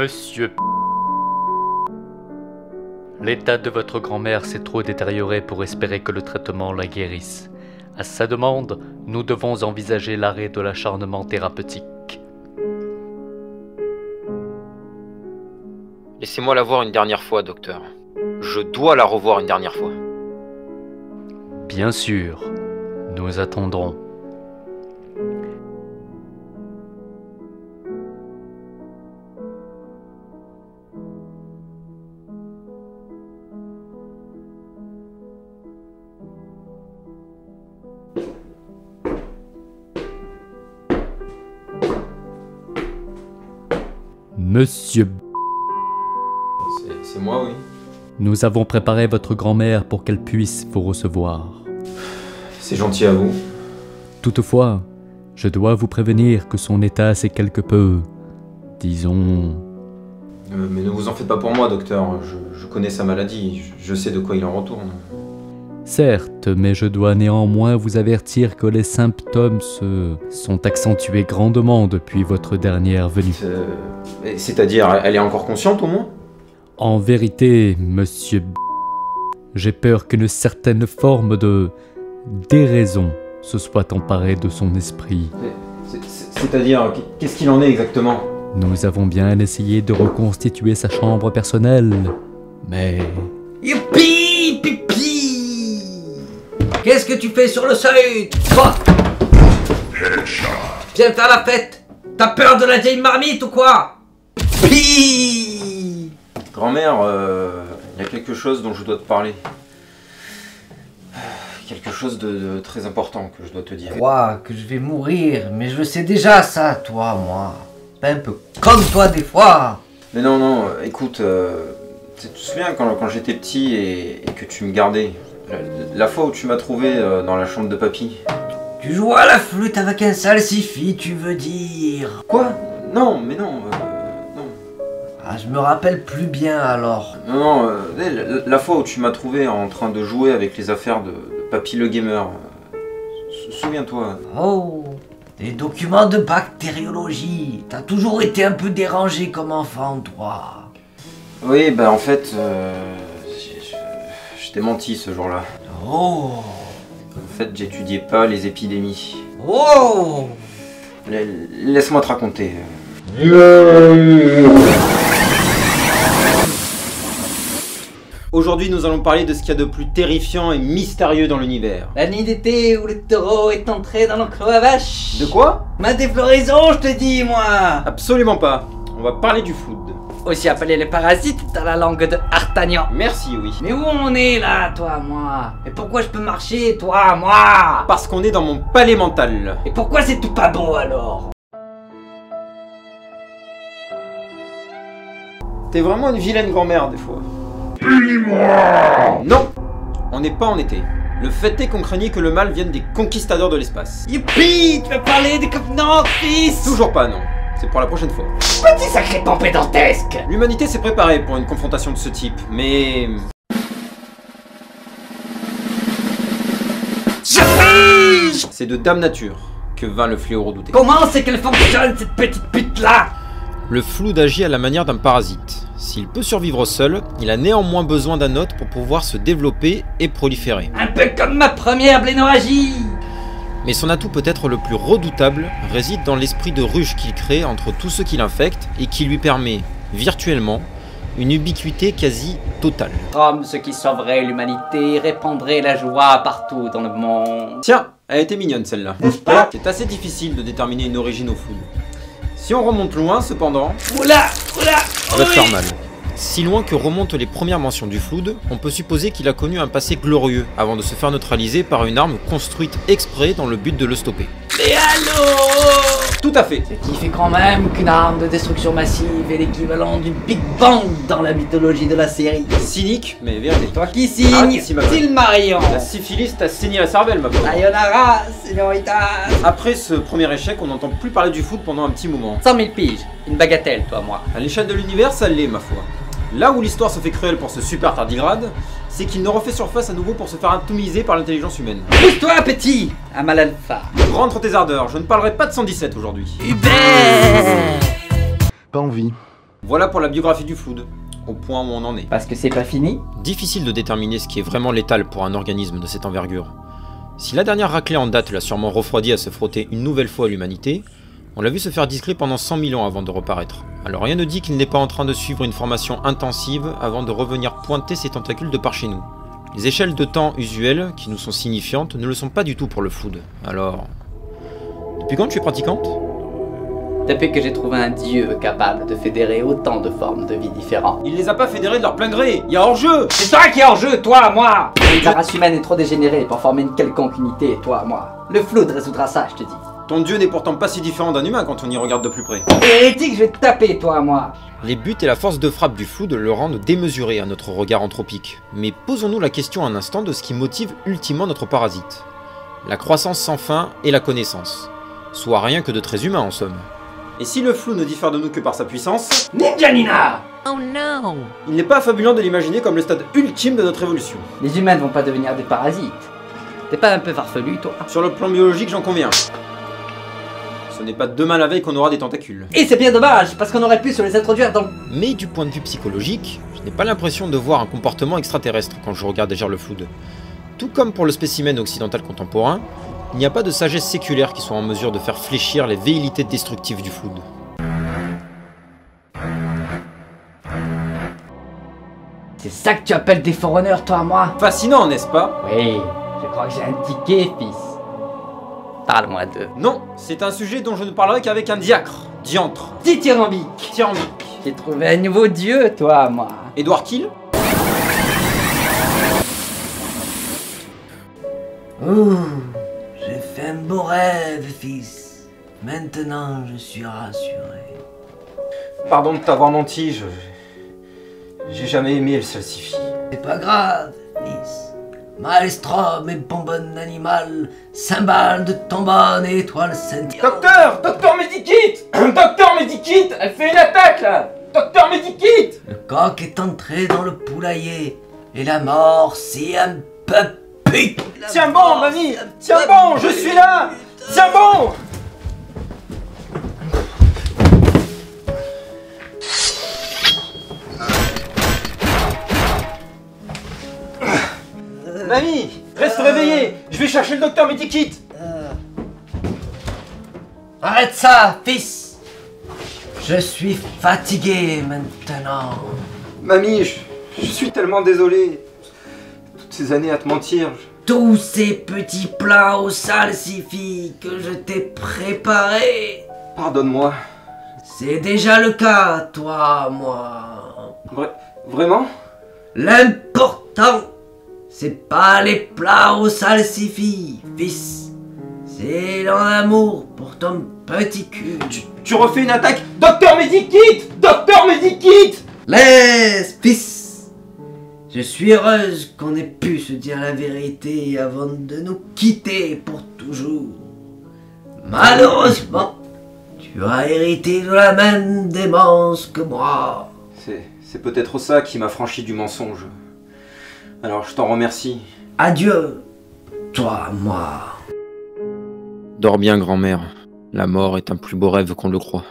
Monsieur... L'état de votre grand-mère s'est trop détérioré pour espérer que le traitement la guérisse. À sa demande, nous devons envisager l'arrêt de l'acharnement thérapeutique. Laissez-moi la voir une dernière fois, docteur. Je dois la revoir une dernière fois. Bien sûr, nous attendrons. Monsieur... C'est moi, oui. Nous avons préparé votre grand-mère pour qu'elle puisse vous recevoir. C'est gentil à vous. Toutefois, je dois vous prévenir que son état s'est quelque peu... disons... Mais ne vous en faites pas pour moi, docteur. Je connais sa maladie. Je sais de quoi il en retourne. Certes, mais je dois néanmoins vous avertir que les symptômes se sont accentués grandement depuis votre dernière venue. C'est-à-dire, elle est encore consciente au moins? En vérité, monsieur... j'ai peur qu'une certaine forme de... déraison se soit emparée de son esprit. C'est-à-dire, qu'est-ce qu'il en est exactement? Nous avons bien essayé de reconstituer sa chambre personnelle, mais... Youpi, pipi! Qu'est-ce que tu fais sur le seuil? Toi! Viens faire la fête! T'as peur de la vieille marmite ou quoi? Pi! Grand-mère, il y a quelque chose dont je dois te parler. Quelque chose de très important que je dois te dire. Quoi? Que je vais mourir? Mais je le sais déjà ça, toi, moi. Pas un peu comme toi des fois. Mais non, écoute, tu te souviens quand j'étais petit et que tu me gardais? La fois où tu m'as trouvé dans la chambre de papy. Tu joues à la flûte avec un salsifis, tu veux dire? Quoi? Non, mais non, non. Ah, je me rappelle plus bien alors. Non, la fois où tu m'as trouvé en train de jouer avec les affaires de papy le gamer. Souviens-toi. Oh, des documents de bactériologie. T'as toujours été un peu dérangé comme enfant, toi. Oui, bah en fait, je t'ai menti ce jour-là. Oh. En fait, j'étudiais pas les épidémies. Oh. Laisse-moi te raconter. Aujourd'hui, nous allons parler de ce qu'il y a de plus terrifiant et mystérieux dans l'univers. La nuit d'été où le taureau est entré dans l'enclos à vache. De quoi? Ma défloraison, je te dis, moi. Absolument pas. On va parler du food. Aussi appelé les parasites dans la langue de Artagnan. Merci, oui. Mais où on est là, toi, moi? Et pourquoi je peux marcher, toi, moi? Parce qu'on est dans mon palais mental. Et pourquoi c'est tout pas beau, alors? T'es vraiment une vilaine grand-mère, des fois. Punis-moi! Non! On n'est pas en été. Le fait est qu'on craignait que le mal vienne des conquistadors de l'espace. Youpi! Tu vas parler des convenances, fils! Toujours pas, non. C'est pour la prochaine fois. Petit sacré pompé dantesque! L'humanité s'est préparée pour une confrontation de ce type, mais... Je pige! C'est de Dame Nature que vint le fléau redouté. Comment c'est qu'elle fonctionne, cette petite pute-là? Le flood agit à la manière d'un parasite. S'il peut survivre seul, il a néanmoins besoin d'un hôte pour pouvoir se développer et proliférer. Un peu comme ma première blénorragie! Mais son atout peut-être le plus redoutable réside dans l'esprit de ruche qu'il crée entre tous ceux qui l'infectent et qui lui permet, virtuellement, une ubiquité quasi totale. Comme ce qui sauverait l'humanité, répandrait la joie partout dans le monde. Tiens, elle était mignonne celle-là. N'est-ce pas? C'est assez difficile de déterminer une origine au flood. Si on remonte loin, cependant... Oula! Ça va te faire mal. Si loin que remontent les premières mentions du flood, on peut supposer qu'il a connu un passé glorieux avant de se faire neutraliser par une arme construite exprès dans le but de le stopper. Mais allô! Tout à fait. Ce qui fait quand même qu'une arme de destruction massive est l'équivalent du Big Bang dans la mythologie de la série. Cynique, mais véridique. Toi qui signes, Arrête, ma Silmarion. La syphilis t'a saigné la cervelle, ma pauvre. Sayonara, señorita. Après ce premier échec, on n'entend plus parler du foot pendant un petit moment. 100 000 piges, une bagatelle, toi, moi. À l'échelle de l'univers, ça l'est, ma foi. Là où l'histoire se fait cruelle pour ce super tardigrade, c'est qu'il ne refait surface à nouveau pour se faire atomiser par l'intelligence humaine. Pousse-toi, petit, à mal alpha. Rentre tes ardeurs, je ne parlerai pas de 117 aujourd'hui. Hubert. Pas envie. Voilà pour la biographie du Flood, au point où on en est. Parce que c'est pas fini. Difficile de déterminer ce qui est vraiment létal pour un organisme de cette envergure. Si la dernière raclée en date l'a sûrement refroidi à se frotter une nouvelle fois à l'humanité, on l'a vu se faire discret pendant 100 000 ans avant de reparaître. Alors rien ne dit qu'il n'est pas en train de suivre une formation intensive avant de revenir pointer ses tentacules de par chez nous. Les échelles de temps usuelles, qui nous sont signifiantes, ne le sont pas du tout pour le Flood. Alors... Depuis quand tu es pratiquante? Depuis que j'ai trouvé un dieu capable de fédérer autant de formes de vie différentes. Il les a pas fédérés de leur plein gré, il y a hors-jeu! C'est toi qui es en jeu, toi, moi! La race humaine est trop dégénérée pour former une quelconque unité, toi, moi. Le Flood résoudra ça, je te dis. Ton dieu n'est pourtant pas si différent d'un humain quand on y regarde de plus près. Hérétique, je vais te taper, toi, moi. Les buts et la force de frappe du Flood le rendent démesuré à notre regard anthropique. Mais posons-nous la question un instant de ce qui motive ultimement notre parasite. La croissance sans fin et la connaissance. Soit rien que de très humain en somme. Et si le Flood ne diffère de nous que par sa puissance... Ninja Nina! Oh no! Il n'est pas fabulant de l'imaginer comme le stade ultime de notre évolution. Les humains ne vont pas devenir des parasites. T'es pas un peu farfelu, toi? Sur le plan biologique, j'en conviens. Ce n'est pas demain la veille qu'on aura des tentacules. Et c'est bien dommage, parce qu'on aurait pu se les introduire dans... Mais du point de vue psychologique, je n'ai pas l'impression de voir un comportement extraterrestre quand je regarde agir le Flood. Tout comme pour le spécimen occidental contemporain, il n'y a pas de sagesse séculaire qui soit en mesure de faire fléchir les velléités destructives du Flood. C'est ça que tu appelles des forerunners, toi, moi? Fascinant, n'est-ce pas? Oui, je crois que j'ai un ticket, fils. Parle-moi d'eux. Non, c'est un sujet dont je ne parlerai qu'avec un diacre. Diantre. Dithyrambique. Tyrambique. J'ai trouvé un nouveau dieu, toi, moi. Édouard Kiel. Ouh, j'ai fait un beau rêve, fils. Maintenant, je suis rassuré. Pardon de t'avoir menti, j'ai jamais aimé le salsifis. C'est pas grave, fils. Maelstrom et bonbonne animal, cymbale de tombone et étoile scintillante. Docteur Medikit! Docteur Medikit! Elle fait une attaque là! Docteur Medikit! Le coq est entré dans le poulailler et la mort s'y un peu pique. Tiens bon, mamie! Tiens bon, je suis là! Tiens bon! Mamie, reste réveillée. Je vais chercher le docteur Medikit. Arrête ça, fils. Je suis fatigué maintenant. Mamie, je suis tellement désolé. Toutes ces années à te mentir. Tous ces petits plats au salsifis que je t'ai préparés. Pardonne-moi. C'est déjà le cas, toi, moi. Vraiment? L'important, c'est pas les plats au salsifis, fils. C'est l'amour pour ton petit cul. Tu refais une attaque? Docteur Medikit! Docteur Medikit! Laisse, fils. Je suis heureuse qu'on ait pu se dire la vérité avant de nous quitter pour toujours. Malheureusement, tu as hérité de la même démence que moi. C'est peut-être ça qui m'a franchi du mensonge. Alors je t'en remercie. Adieu, toi, moi. Dors bien, grand-mère. La mort est un plus beau rêve qu'on le croit.